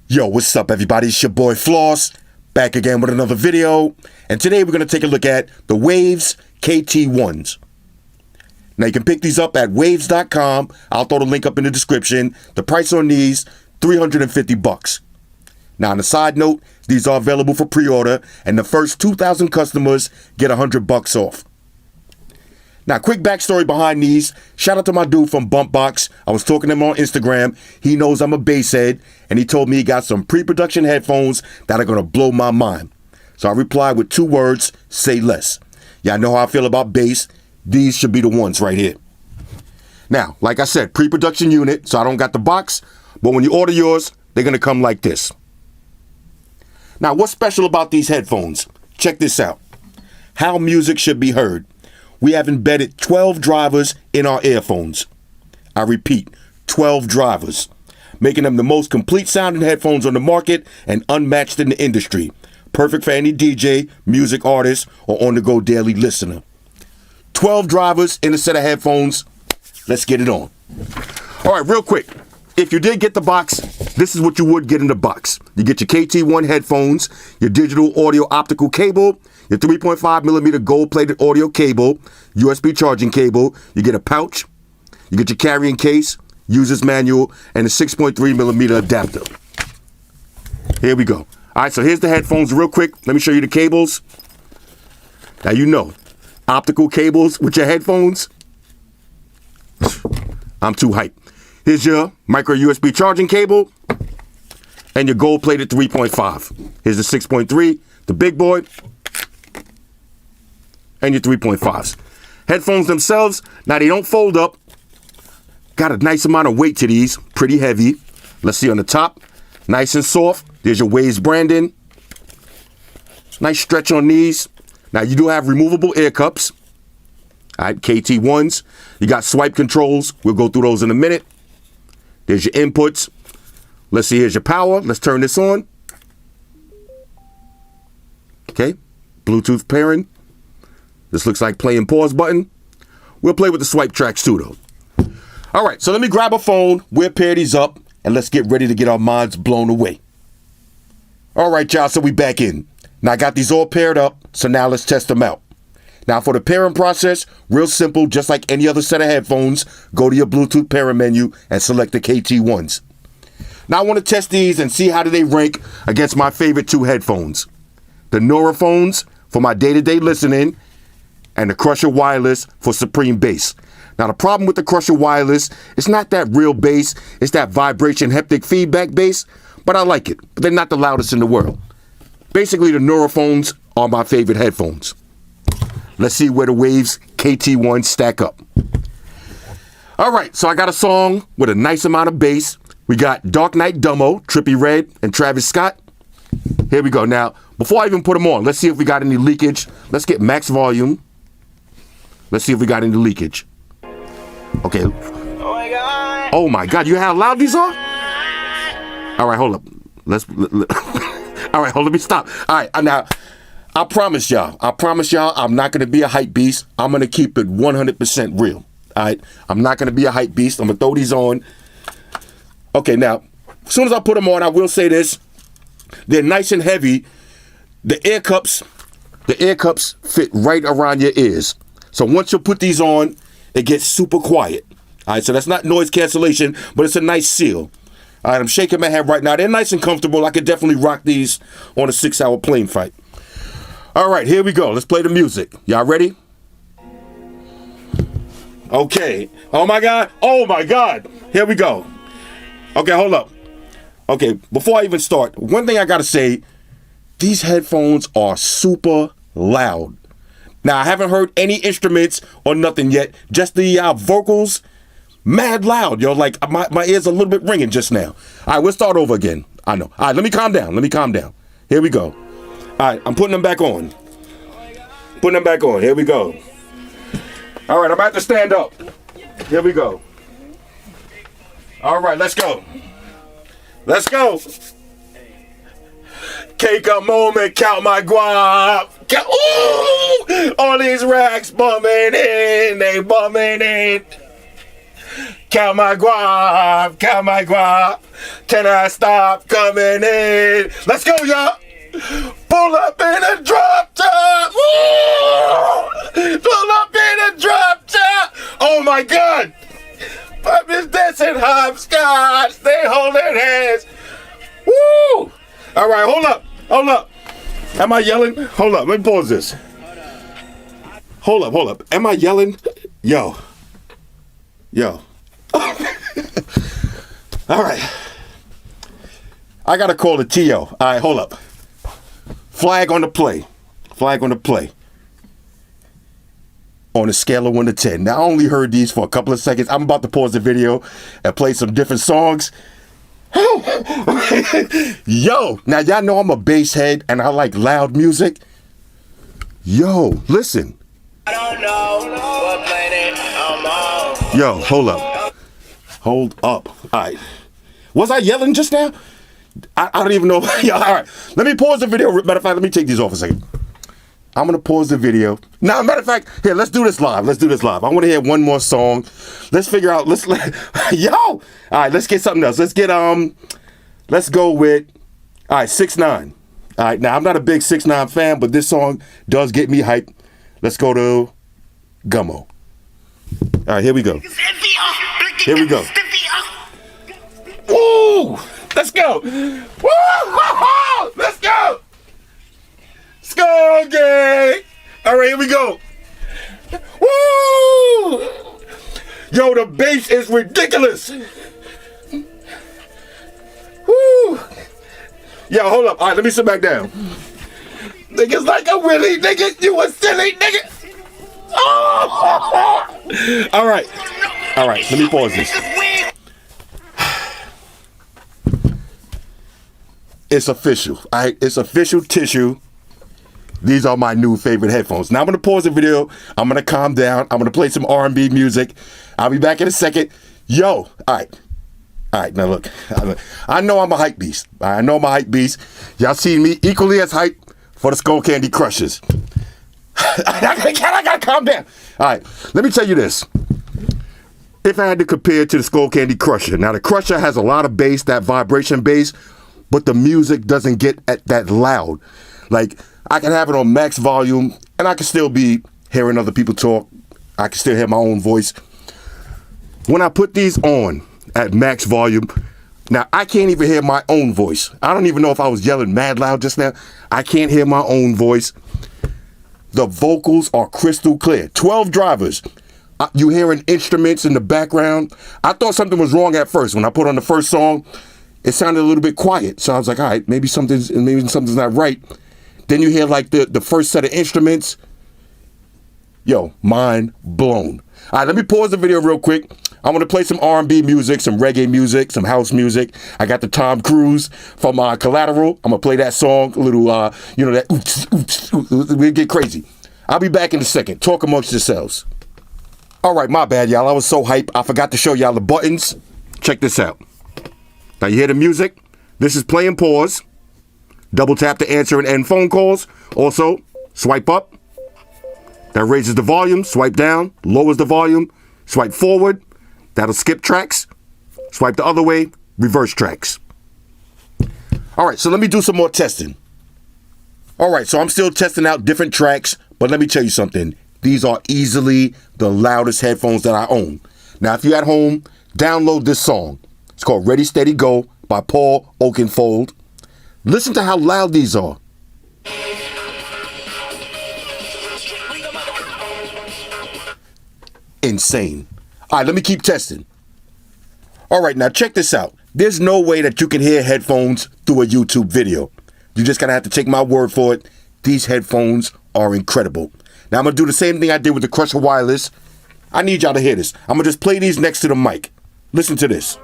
Yo, what's up everybody? It's your boy Floss, back again with another video. And today we're going to take a look at the WAVZS KT-1s. Now you can pick these up at WAVZS.com. I'll throw the link up in the description. The price on these, $350. Now on a side note, these are available for pre-order and the first 2,000 customers get $100 off. Now, quick backstory behind these. Shout out to my dude from Bumpbox. I was talking to him on Instagram. He knows I'm a bass head, and he told me he got some pre-production headphones that are going to blow my mind. So I replied with 2 words, say less. Y'all know how I feel about bass. These should be the ones right here. Now, like I said, pre-production unit, so I don't got the box, but when you order yours, they're going to come like this. Now, what's special about these headphones? Check this out. How music should be heard. We have embedded 12 drivers in our earphones. I repeat, 12 drivers, making them the most complete sounding headphones on the market and unmatched in the industry. Perfect for any DJ, music artist, or on-the-go daily listener. 12 drivers in a set of headphones. Let's get it on. All right, real quick. If you did get the box, this is what you would get in the box. You get your KT-1 headphones, your digital audio optical cable, your 3.5 millimeter gold-plated audio cable, USB charging cable. You get a pouch. You get your carrying case, user's manual, and a 6.3 millimeter adapter. Here we go. All right, so here's the headphones real quick. Let me show you the cables. Now you know, optical cables with your headphones. I'm too hyped. Here's your micro USB charging cable and your gold-plated 3.5. Here's the 6.3, the big boy, and your 3.5s. Headphones themselves, now they don't fold up. Got a nice amount of weight to these, pretty heavy. Let's see on the top, nice and soft. There's your WAVZS branding. Nice stretch on these. Now you do have removable ear cups. All right, KT-1s. You got swipe controls. We'll go through those in a minute. There's your inputs. Let's see, here's your power. Let's turn this on. Okay, Bluetooth pairing. This looks like play and pause button. We'll play with the swipe tracks too though. All right, so let me grab a phone. We'll pair these up and let's get ready to get our minds blown away. All right, y'all, so we back in. Now I got these all paired up, so now let's test them out. Now for the pairing process, real simple, just like any other set of headphones, go to your Bluetooth pairing menu and select the KT-1s. Now I want to test these and see how do they rank against my favorite 2 headphones. The Neurophones for my day-to-day listening and the Crusher Wireless for supreme bass. Now the problem with the Crusher Wireless, it's not that real bass, it's that vibration haptic feedback bass, but I like it. But they're not the loudest in the world. Basically the Neurophones are my favorite headphones. Let's see where the WAVZS KT-1 stack up. All right, so I got a song with a nice amount of bass. We got Dark Knight Gummo, Trippie Redd, and Travis Scott. Here we go. Now, before I even put them on, let's see if we got any leakage. Let's get max volume. Let's see if we got any leakage. Okay. Oh my God, you know how loud these are? All right, hold up. All right, let me stop. All right, now, I promise y'all, I'm not going to be a hype beast. I'm going to keep it 100% real. All right, I'm not going to be a hype beast. I'm going to throw these on. Okay, now, as soon as I put them on, I will say this. They're nice and heavy. The ear cups fit right around your ears. So once you put these on, it gets super quiet. All right, so that's not noise cancellation, but it's a nice seal. All right, I'm shaking my head right now. They're nice and comfortable. I could definitely rock these on a 6-hour plane fight. All right, here we go. Let's play the music. Y'all ready? Okay. Oh my God. Here we go. Okay, hold up. Okay, before I even start, one thing I gotta say, these headphones are super loud. Now, I haven't heard any instruments or nothing yet, just the vocals, mad loud, yo. Like, my ears a little bit ringing just now. All right, we'll start over again. I know. All right, let me calm down. Here we go. All right, I'm putting them back on. Here we go. All right, I'm about to stand up. Here we go. All right, let's go. Take a moment, count my guap. Ooh, all these racks bumming in, they bumming in. Count my guap, count my guap. Can I stop coming in? Let's go, y'all. Pull up in a drop top. Woo! Pull up in a drop top. Oh my God. I'm just dancing hopscotch. They holding hands. Woo! All right, hold up. Hold up. Am I yelling? Hold up. Let me pause this. Hold up, hold up. Am I yelling? Yo. Yo. All right. I got to call the TO. All right, hold up. Flag on the play. Flag on the play. On a scale of 1 to 10. Now, I only heard these for a couple of seconds. I'm about to pause the video and play some different songs. Yo, now y'all know I'm a bass head and I like loud music. Yo, listen. I don't know what planet I'm on. Yo, hold up. Hold up. All right. Was I yelling just now? I don't even know. Yo, all right. Let me pause the video. Matter of fact, let me take these off a second. I'm going to pause the video. Now, matter of fact, here, let's do this live. Let's do this live. I want to hear one more song. Let's figure out, yo. All right, let's get something else. Let's go with, all right, 6ix9ine. All right, now, I'm not a big 6ix9ine fan, but this song does get me hyped. Let's go to Gummo. All right, here we go. Here we go. Woo! Let's go. Woo! Let's go. Skull gang. All right, here we go. Woo! Yo, the bass is ridiculous. Woo! Yo, hold up. All right, let me sit back down. Niggas like a Willie, nigga. You a silly nigga. Oh! All right. All right, let me pause this. It's official. All right, it's official tissue. These are my new favorite headphones. Now I'm going to pause the video. I'm going to calm down. I'm going to play some R&B music. I'll be back in a second. Yo, all right. All right, now look. I know I'm a hype beast. I know I'm a hype beast. Y'all see me equally as hype for the Skull Candy Crushers. I got to calm down. All right, let me tell you this. If I had to compare it to the Skull Candy Crusher. Now, the Crusher has a lot of bass, that vibration bass, but the music doesn't get that loud. Like, I can have it on max volume, and I can still be hearing other people talk. I can still hear my own voice. When I put these on at max volume, now I can't even hear my own voice. I don't even know if I was yelling mad loud just now. I can't hear my own voice. The vocals are crystal clear. 12 drivers. You hearing instruments in the background. I thought something was wrong at first. When I put on the first song, it sounded a little bit quiet. So I was like, all right, maybe something's not right. Then you hear like the first set of instruments. Yo, mind blown. All right, let me pause the video real quick. I'm going to play some R&B music, some reggae music, some house music. I got the Tom Cruise from Collateral. I'm going to play that song, a little, that oops, oops, oops. We'll get crazy. I'll be back in a second. Talk amongst yourselves. All right, my bad, y'all. I was so hype. I forgot to show y'all the buttons. Check this out. Now, you hear the music? This is play and pause. Double tap to answer and end phone calls. Also, swipe up. That raises the volume. Swipe down. Lowers the volume. Swipe forward. That'll skip tracks. Swipe the other way. Reverse tracks. All right, so let me do some more testing. All right, so I'm still testing out different tracks, but let me tell you something. These are easily the loudest headphones that I own. Now, if you're at home, download this song. It's called Ready, Steady, Go by Paul Oakenfold. Listen to how loud these are. Insane. All right, let me keep testing. All right, now check this out. There's no way that you can hear headphones through a YouTube video. You're just going to have to take my word for it. These headphones are incredible. Now, I'm going to do the same thing I did with the Crusher Wireless. I need y'all to hear this. I'm going to just play these next to the mic. Listen to this.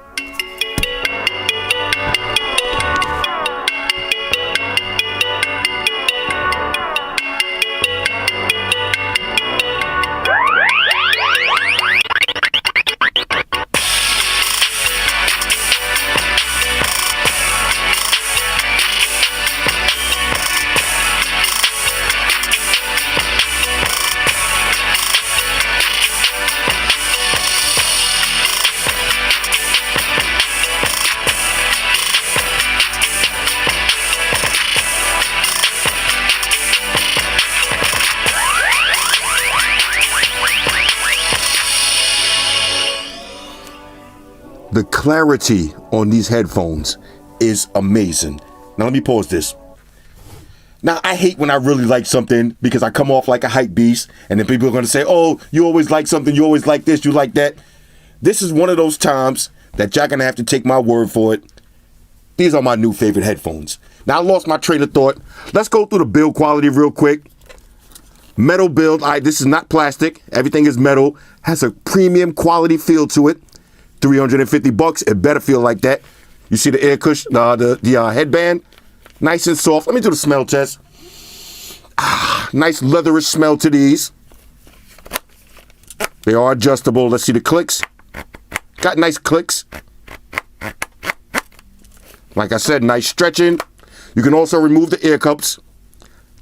The clarity on these headphones is amazing. Now let me pause this. Now, I hate when I really like something because I come off like a hype beast, and then people are going to say, oh, you always like something, you always like this, you like that. This is one of those times that y'all going to have to take my word for it. These are my new favorite headphones. Now, I lost my train of thought. Let's go through the build quality real quick. Metal build. All right, this is not plastic. Everything is metal. Has a premium quality feel to it. $350. It better feel like that. You see the air cushion, the headband? Nice and soft. Let me do the smell test. Nice leatherish smell to these. They are adjustable. Let's see the clicks. Got nice clicks. Like I said, nice stretching. You can also remove the ear cups.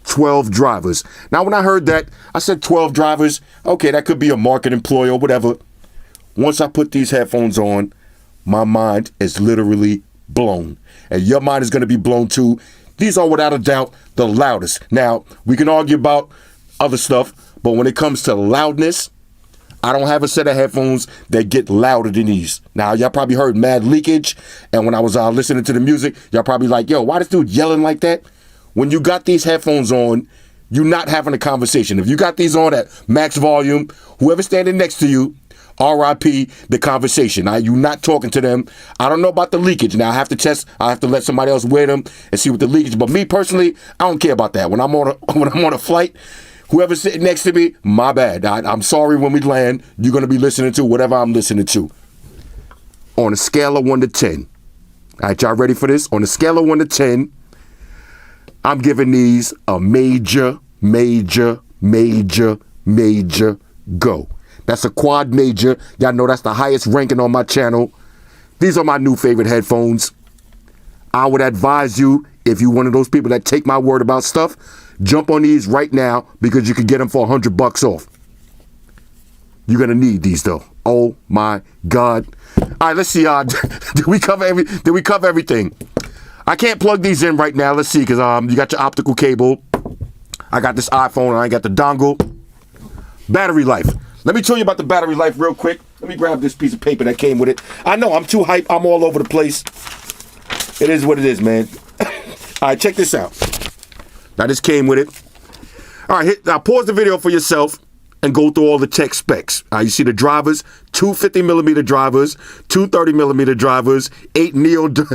12 drivers. Now, when I heard that, I said 12 drivers. Okay, that could be a marketing ploy or whatever. Once I put these headphones on, my mind is literally blown. And your mind is going to be blown too. These are without a doubt the loudest. Now, we can argue about other stuff, but when it comes to loudness, I don't have a set of headphones that get louder than these. Now, y'all probably heard mad leakage, and when I was listening to the music, y'all probably like, yo, why this dude yelling like that? When you got these headphones on, you're not having a conversation. If you got these on at max volume, whoever's standing next to you, RIP the conversation. You're not talking to them. I don't know about the leakage. Now, I have to test. I have to let somebody else wear them and see what the leakage. But me personally, I don't care about that. When I'm on a flight, whoever's sitting next to me, my bad. I'm sorry when we land. You're going to be listening to whatever I'm listening to. On a scale of 1 to 10. All right, y'all ready for this? On a scale of 1 to 10, I'm giving these a major go. That's a quad major. Y'all know that's the highest ranking on my channel. These are my new favorite headphones. I would advise you, if you're one of those people that take my word about stuff, jump on these right now because you can get them for $100 off. You're going to need these though. Oh my God. All right, let's see. Did we cover everything? I can't plug these in right now. Let's see, because you got your optical cable. I got this iPhone and I got the dongle. Battery life. Let me tell you about the battery life real quick. Let me grab this piece of paper that came with it. I know I'm too hype. I'm all over the place. It is what it is, man. All right, check this out. Now, this came with it. All right, now pause the video for yourself and go through all the tech specs. You see the drivers, two 50mm drivers, two 30mm drivers, eight neodymium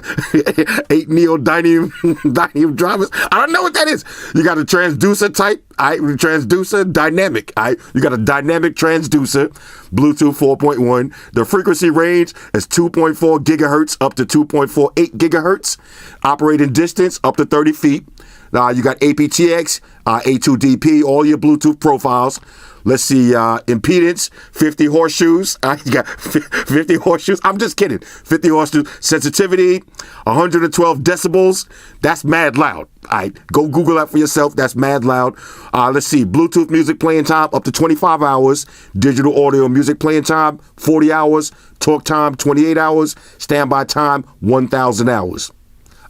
drivers. I don't know what that is. You got a transducer type, transducer dynamic. You got a dynamic transducer, Bluetooth 4.1. The frequency range is 2.4 gigahertz up to 2.48 gigahertz. Operating distance up to 30 feet. You got aptX, A2DP, all your Bluetooth profiles. Let's see, impedance, 50 horseshoes. You got 50 horseshoes. I'm just kidding. 50 horseshoes. Sensitivity, 112 decibels. That's mad loud. All right, go Google that for yourself. That's mad loud. Let's see, Bluetooth music playing time up to 25 hours. Digital audio music playing time, 40 hours. Talk time, 28 hours. Standby time, 1,000 hours.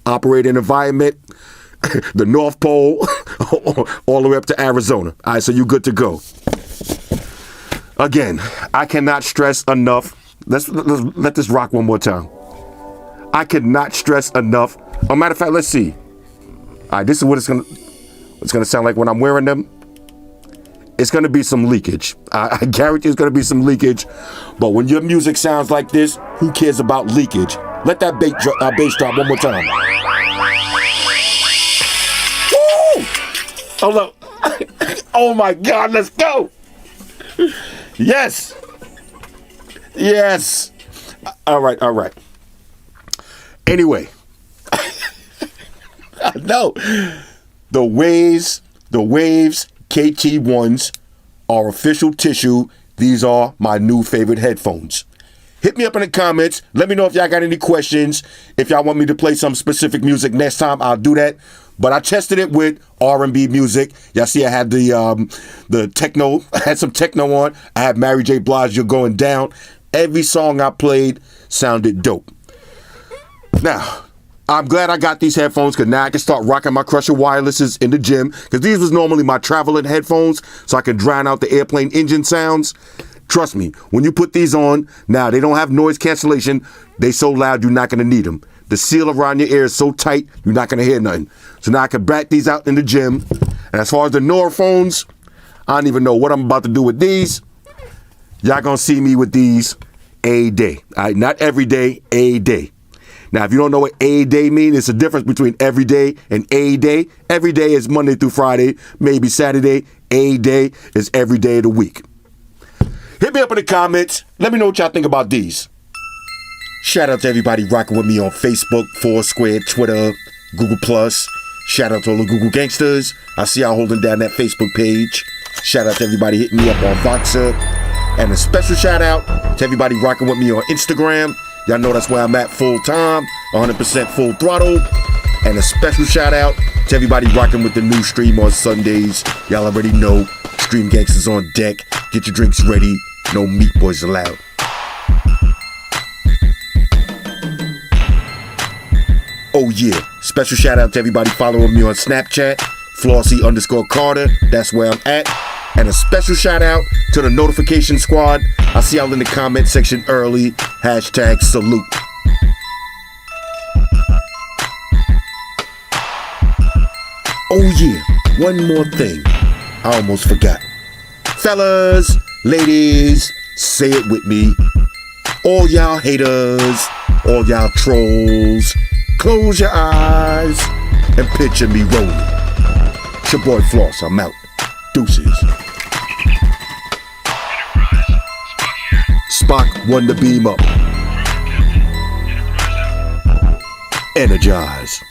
Operating environment, the North Pole, all the way up to Arizona. All right, so you're good to go. Again, I cannot stress enough. Let's let this rock one more time. I cannot stress enough. Oh, matter of fact, let's see. All right, this is what it's gonna sound like when I'm wearing them. It's gonna be some leakage. I guarantee it's gonna be some leakage. But when your music sounds like this, who cares about leakage? Let that bass drop one more time. Woo! Hold up. Oh my God, let's go. Yes. All right. Anyway, no, the WAVZS KT-1s are official tissue. These are my new favorite headphones. Hit me up in the comments. Let me know if y'all got any questions. If y'all want me to play some specific music next time, I'll do that. But I tested it with R&B music. Y'all see I had the techno. I had some techno on. I had Mary J. Blige, You're Going Down. Every song I played sounded dope. Now, I'm glad I got these headphones because now I can start rocking my Crusher wirelesses in the gym, because these was normally my traveling headphones, so I can drown out the airplane engine sounds. Trust me, when you put these on, now they don't have noise cancellation. They so loud you're not going to need them. The seal around your ear is so tight, you're not going to hear nothing. So now I can back these out in the gym. And as far as the Neurophones, I don't even know what I'm about to do with these. Y'all going to see me with these a day. All right, not every day, a day. Now, if you don't know what a day means, it's a difference between every day and a day. Every day is Monday through Friday, maybe Saturday. A day is every day of the week. Hit me up in the comments. Let me know what y'all think about these. Shout out to everybody rocking with me on Facebook, Foursquare, Twitter, Google+. Shout out to all the Google gangsters. I see y'all holding down that Facebook page. Shout out to everybody hitting me up on WAVZS. And a special shout out to everybody rocking with me on Instagram. Y'all know that's where I'm at full time, 100% full throttle. And a special shout out to everybody rocking with the new stream on Sundays. Y'all already know, Stream Gangsters on deck. Get your drinks ready. No meat boys allowed. Oh yeah, special shout out to everybody following me on Snapchat, Flossy_Carter, that's where I'm at. And a special shout out to the notification squad. I see y'all in the comment section early. #salute. Oh yeah, one more thing. I almost forgot. Fellas, ladies, say it with me. All y'all haters, all y'all trolls, close your eyes and picture me rolling. It's your boy Floss, I'm out. Deuces. Spock won the beam up. Energize.